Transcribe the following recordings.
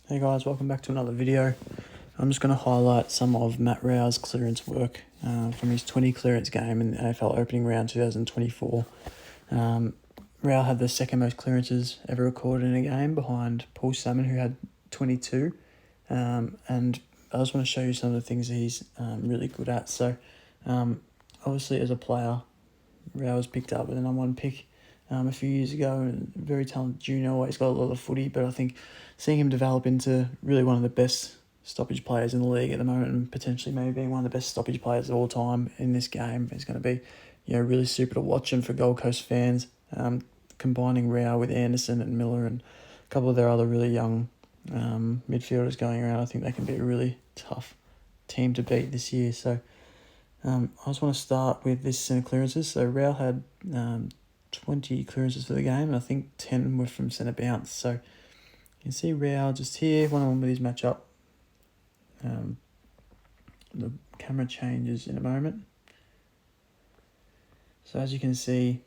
Hey guys, welcome back to another video. I'm just going to highlight some of Matt Rowell's clearance work from his 20 clearance game in the AFL opening round 2024. Rowell had the second most clearances ever recorded in a game behind Paul Salmon, who had 22. And I just want to show you some of the things that he's really good at. So obviously as a player, Rowell was picked up with the number one pick a few years ago, and very talented junior, always got a lot of footy, but I think seeing him develop into really one of the best stoppage players in the league at the moment, and potentially maybe being one of the best stoppage players of all time in this game, is going to be really super to watch. And for Gold Coast fans, combining Rowell with Anderson and Miller and a couple of their other really young midfielders going around, I think they can be a really tough team to beat this year. So I just want to start with this centre clearances. So Rowell had 20 clearances for the game, and I think 10 were from centre bounce. So you can see Rowell just here, one on one with his matchup. The camera changes in a moment. So as you can see,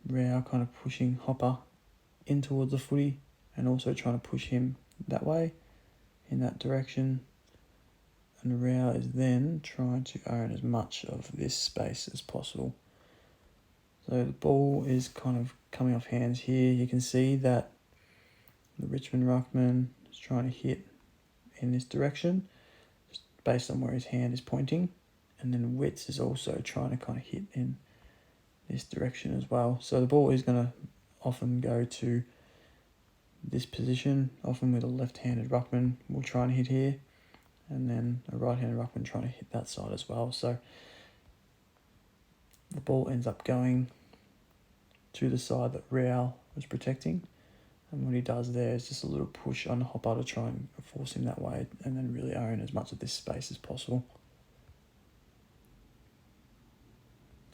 Rowell kind of pushing Hopper in towards the footy and also trying to push him that way, in that direction. And Rowell is then trying to own as much of this space as possible. So the ball is kind of coming off hands here. You can see that the Richmond ruckman is trying to hit in this direction, just based on where his hand is pointing. And then Witts is also trying to kind of hit in this direction as well. So the ball is going to often go to this position, often with a left-handed ruckman will try and hit here, and then a right-handed ruckman trying to hit that side as well. So the ball ends up going to the side that Rowell was protecting, and what he does there is just a little push on Hopper to try and force him that way, and then really own as much of this space as possible.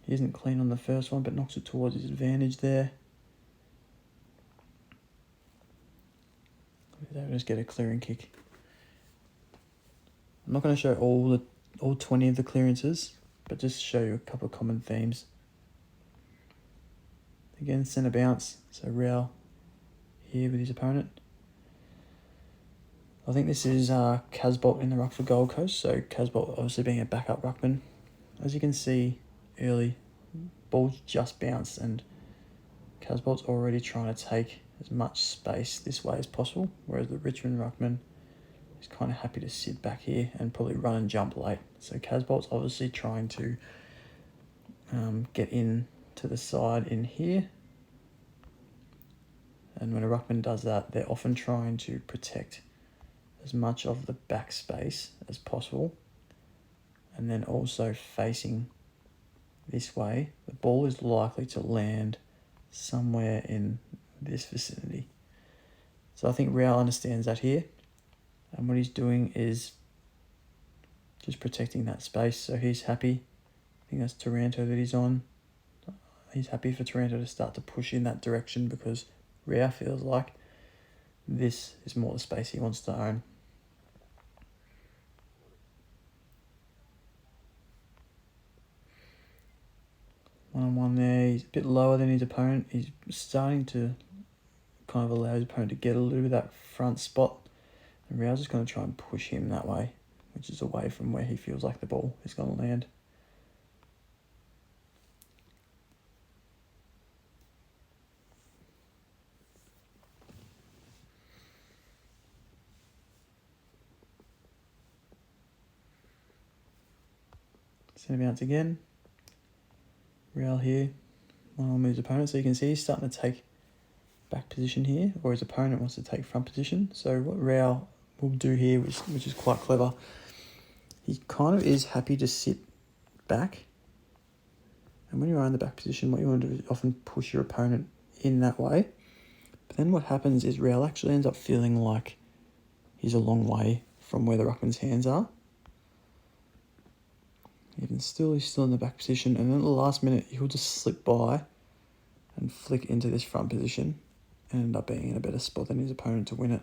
He isn't clean on the first one, but knocks it towards his advantage there. They just get a clearing kick. I'm not going to show all 20 of the clearances, but just show you a couple of common themes. Again, centre bounce, so Rowell here with his opponent. I think this is Casbolt in the ruck for Gold Coast, so Casbolt obviously being a backup ruckman. As you can see early, ball's just bounced and Casbolt's already trying to take as much space this way as possible, whereas the Richmond ruckman is kind of happy to sit back here and probably run and jump late. So Casbolt's obviously trying to get in to the side in here. And when a ruckman does that, they're often trying to protect as much of the back space as possible. And then also facing this way, the ball is likely to land somewhere in this vicinity. So I think Rowell understands that here. And what he's doing is just protecting that space. So he's happy. I think that's Taranto that he's on. He's happy for Taranto to start to push in that direction because Rowell feels like this is more the space he wants to own. One-on-one there. He's a bit lower than his opponent. He's starting to kind of allow his opponent to get a little bit of that front spot. And Rowell's just going to try and push him that way, which is away from where he feels like the ball is going to land. Centre bounce again. Rowell here, one-on-one with his opponent. So you can see he's starting to take back position here, or his opponent wants to take front position. So what Rowell will do here, which is quite clever, he kind of is happy to sit back. And when you're in the back position, what you want to do is often push your opponent in that way. But then what happens is Rowell actually ends up feeling like he's a long way from where the ruckman's hands are. He's still in the back position, and then at the last minute he'll just slip by and flick into this front position and end up being in a better spot than his opponent to win it.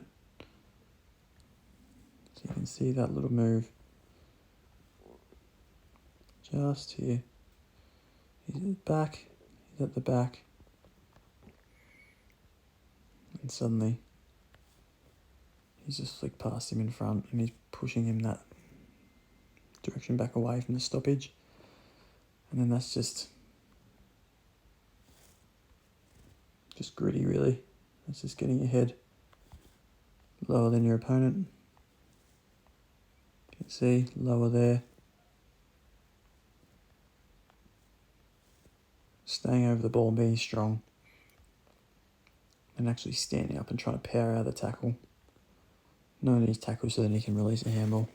So you can see that little move just here. He's back, he's at the back, and suddenly He's just flicked past him in front and he's pushing him that direction back away from the stoppage. And then that's just gritty, really. That's just getting your head lower than your opponent. You can see, lower there. Staying over the ball and being strong. And actually standing up and trying to power out the tackle. Knowing his tackle so that he can release a handball.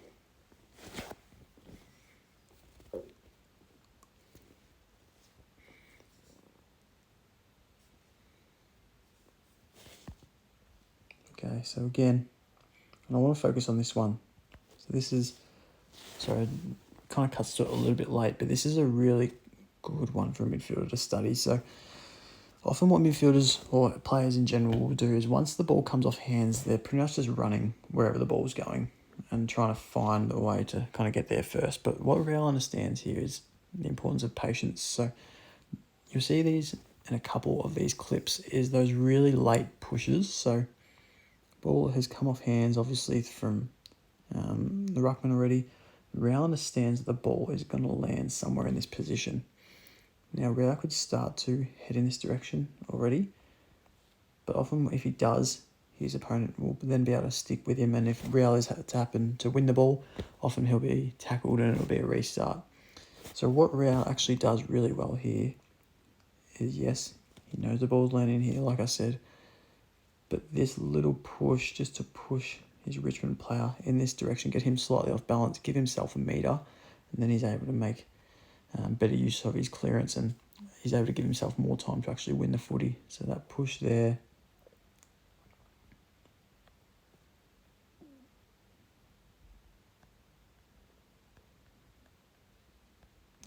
Okay, so again, and I want to focus on this one. So this is, sorry, it kind of cuts to it a little bit late, but this is a really good one for a midfielder to study. So often what midfielders or players in general will do is once the ball comes off hands, they're pretty much just running wherever the ball's going and trying to find a way to kind of get there first. But what Rowell understands here is the importance of patience. So you'll see these in a couple of these clips is those really late pushes. So ball has come off hands, obviously, from the ruckman already. Rowell understands that the ball is going to land somewhere in this position. Now, Rowell could start to head in this direction already, but often if he does, his opponent will then be able to stick with him, and if Rowell is to happen to win the ball, often he'll be tackled and it'll be a restart. So what Rowell actually does really well here is, yes, he knows the ball's landing here, like I said, but this little push, just to push his Richmond player in this direction, get him slightly off balance, give himself a metre, and then he's able to make better use of his clearance and he's able to give himself more time to actually win the footy. So that push there.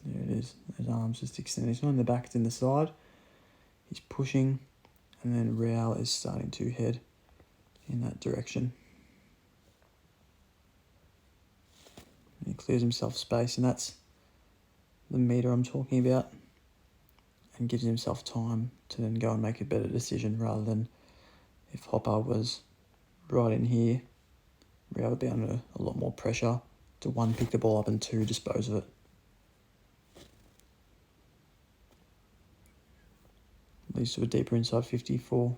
There it is. His arms just extended. He's not in the back, it's in the side. He's pushing, and then Rowell is starting to head in that direction. And he clears himself space, and that's the metre I'm talking about, and gives himself time to then go and make a better decision rather than if Hopper was right in here, Rowell would be under a lot more pressure to one, pick the ball up, and two, dispose of it. Leads to a deeper inside 50 for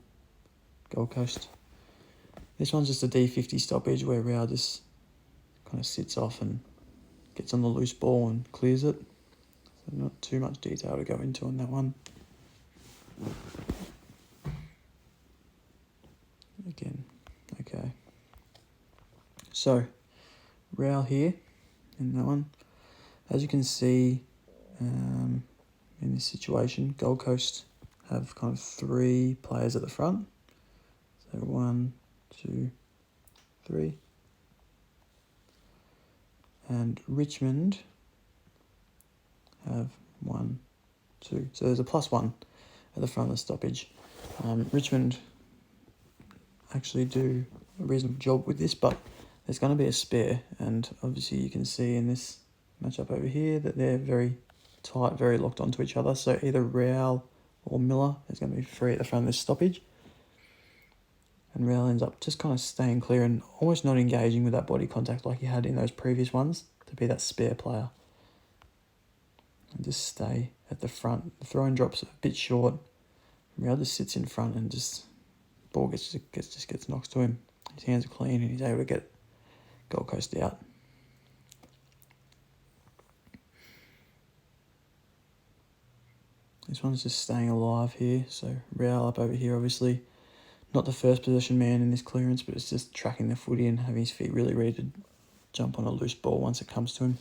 Gold Coast. This one's just a D50 stoppage where Rowell just kind of sits off and gets on the loose ball and clears it. So not too much detail to go into on that one. Again, okay. So, Rowell here in that one. As you can see, in this situation, Gold Coast have kind of three players at the front. So 1, 2, 3. And Richmond have 1, 2. So there's a +1 at the front of the stoppage. Richmond actually do a reasonable job with this, but there's going to be a spare. And obviously you can see in this matchup over here that they're very tight, very locked onto each other. So either Rowell or Miller is going to be free at the front of this stoppage. And Rowell ends up just kind of staying clear and almost not engaging with that body contact like he had in those previous ones to be that spare player. And just stay at the front. The throwing drop's a bit short. Rowell just sits in front and just ball gets knocked to him. His hands are clean and he's able to get Gold Coast out. This one's just staying alive here. So Rowell up over here, obviously. Not the first possession man in this clearance, but it's just tracking the footy and having his feet really ready to jump on a loose ball once it comes to him.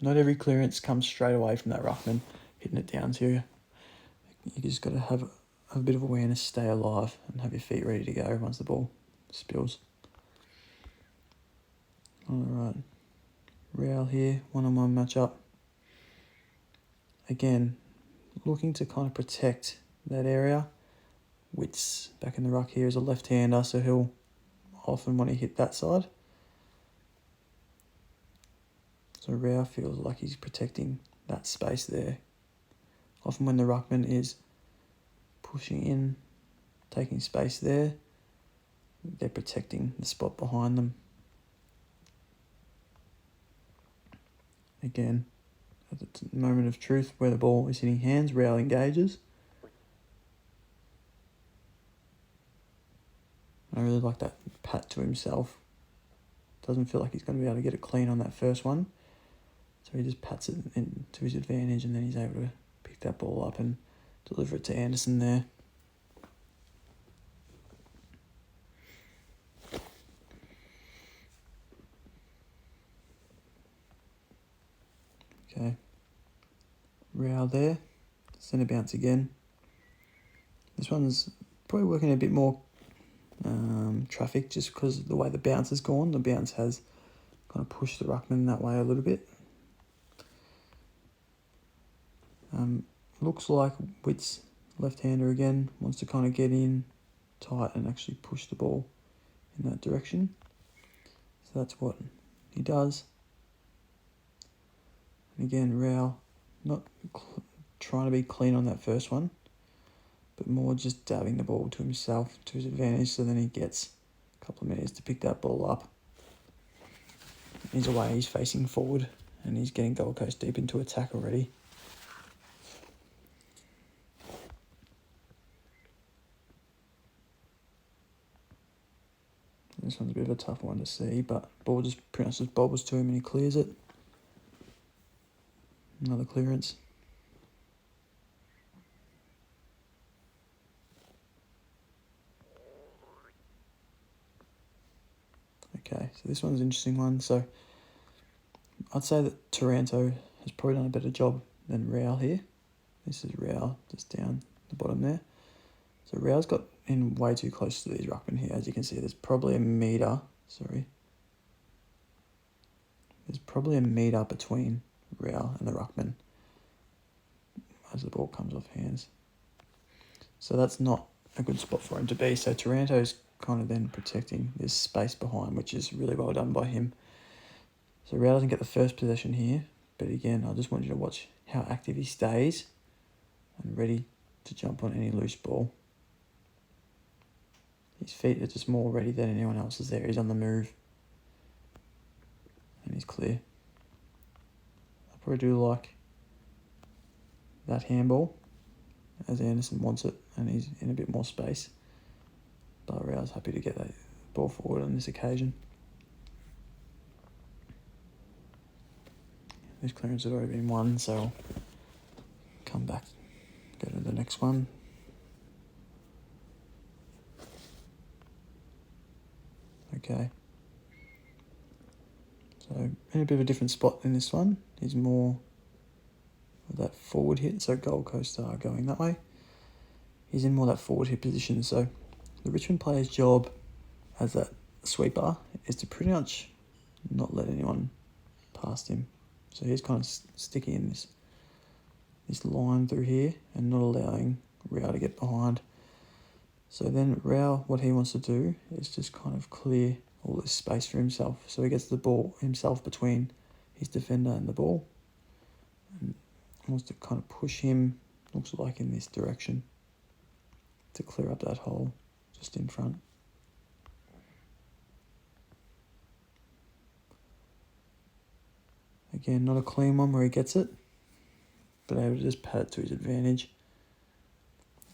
Not every clearance comes straight away from that ruckman hitting it down to you. You just got to have a bit of awareness, stay alive, and have your feet ready to go once the ball spills. Alright, Rowell here, one-on-one matchup. Again, looking to kind of protect that area. Witts back in the ruck here is a left-hander, so he'll often want to hit that side. So Rowell feels like he's protecting that space there. Often when the ruckman is pushing in, taking space there. They're protecting the spot behind them. Again, at the moment of truth where the ball is hitting hands, Rowell engages. I really like that pat to himself. Doesn't feel like he's going to be able to get it clean on that first one. So he just pats it in to his advantage, and then he's able to pick that ball up and deliver it to Anderson there. Okay. Rowell there. Centre bounce again. This one's probably working a bit more traffic just because of the way the bounce has gone. The bounce has kind of pushed the ruckman that way a little bit. Looks like Witt's left-hander again wants to kind of get in tight and actually push the ball in that direction. So that's what he does. And again, Rowell not trying to be clean on that first one, but more just dabbing the ball to himself, to his advantage, so then he gets a couple of minutes to pick that ball up. He's away, he's facing forward, and he's getting Gold Coast deep into attack already. This one's a bit of a tough one to see, but ball just pretty much just bobbles to him and he clears it. Another clearance. Okay, so this one's an interesting one. So I'd say that Taranto has probably done a better job than Rowell here. This is Rowell just down the bottom there. So Rowell's got in way too close to these ruckmen here. As you can see, there's probably a metre. There's probably a metre between Rowell and the ruckman as the ball comes off hands. So that's not a good spot for him to be. So Taranto's kind of then protecting this space behind, which is really well done by him. So Rowell doesn't get the first possession here, but again, I just want you to watch how active he stays and ready to jump on any loose ball. His feet are just more ready than anyone else's there. He's on the move. And he's clear. I probably do like that handball as Anderson wants it and he's in a bit more space. But Rowell's happy to get that ball forward on this occasion. This clearance has already been won, so I'll come back, go to the next one. Okay. So in a bit of a different spot in this one. He's more of that forward hit, so Gold Coast are going that way. He's in more that forward hit position, so the Richmond player's job as that sweeper is to pretty much not let anyone past him. So he's kind of sticking in this line through here and not allowing Rowell to get behind. So then Rowell, what he wants to do is just kind of clear all this space for himself. So he gets the ball himself between his defender and the ball. And wants to kind of push him, looks like in this direction, to clear up that hole just in front. Again, not a clean one where he gets it, but able to just pat it to his advantage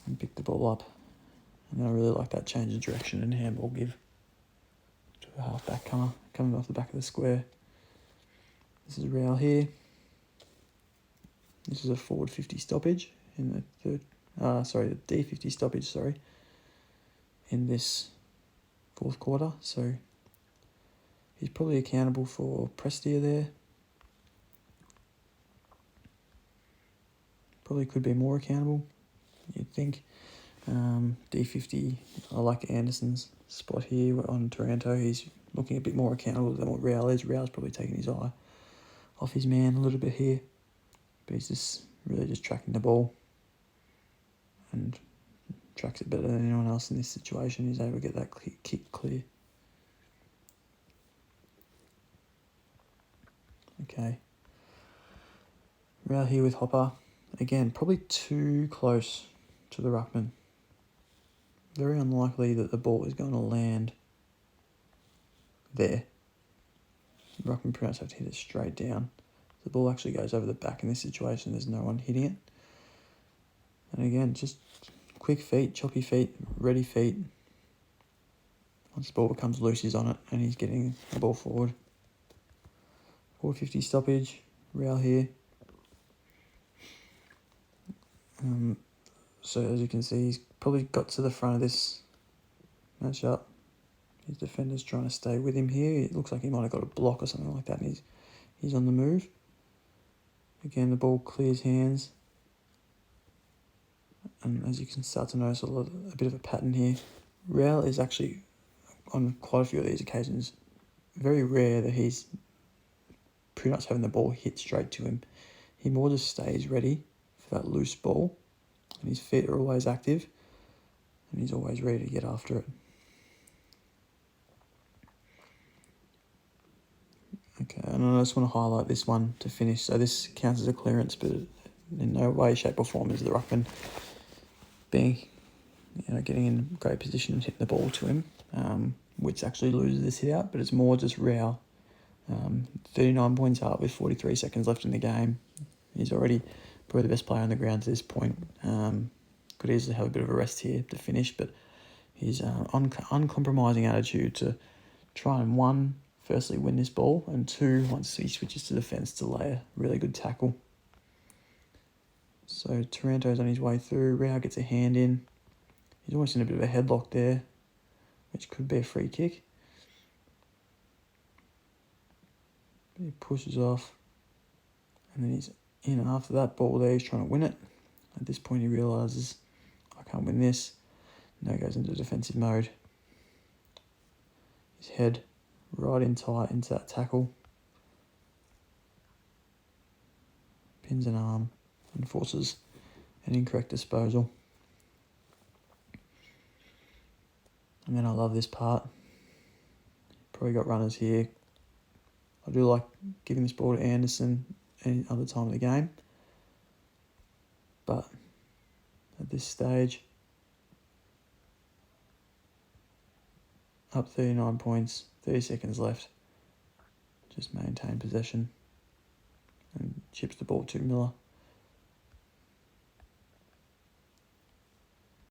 and pick the ball up. And I really like that change of direction and handball give to a half-back coming off the back of the square. This is Rowell here. This is a forward 50 stoppage in the the D50 stoppage, in this fourth quarter. So he's probably accountable for Prestia there. Probably could be more accountable, you'd think. D50, I like Anderson's spot here on Taranto. He's looking a bit more accountable than what Rowell is. Rowell's probably taking his eye off his man a little bit here, but he's just really just tracking the ball and tracks it better than anyone else in this situation. He's able to get that kick clear. Okay. Rowell here with Hopper. Again, probably too close to the ruckman. very unlikely that the ball is going to land there. The ruckman pretty much have to hit it straight down. The ball actually goes over the back in this situation. There's no one hitting it. And again, just quick feet, choppy feet, ready feet. Once the ball becomes loose, he's on it and he's getting the ball forward. 450 stoppage, Rowell here. So as you can see, he's probably got to the front of this matchup. His defender's trying to stay with him here. It looks like he might have got a block or something like that, and he's on the move. Again, the ball clears hands. And as you can start to notice, a bit of a pattern here. Rowell is actually, on quite a few of these occasions, very rare that he's pretty much having the ball hit straight to him. He more just stays ready for that loose ball, and his feet are always active, and he's always ready to get after it. Okay, and I just want to highlight this one to finish. So this counts as a clearance, but in no way, shape or form is the ruckman getting in great position and hitting the ball to him, which actually loses this hit out, but it's more just Rowell. 39 points up with 43 seconds left in the game. He's already probably the best player on the ground to this point. Could easily have a bit of a rest here to finish, but his uncompromising attitude to try and firstly win this ball, and two, once he switches to defence, to lay a really good tackle. So Taranto's on his way through. Rowell gets a hand in. He's almost in a bit of a headlock there, which could be a free kick. But he pushes off, and then he's in after that ball there. He's trying to win it. At this point, he realises, I can't win this. Now he goes into defensive mode. His head right in tight into that tackle. Pins an arm and forces an incorrect disposal. And then I love this part. Probably got runners here. I do like giving this ball to Anderson any other time of the game. But at this stage, up 39 points, 30 seconds left. Just maintain possession and chips the ball to Miller.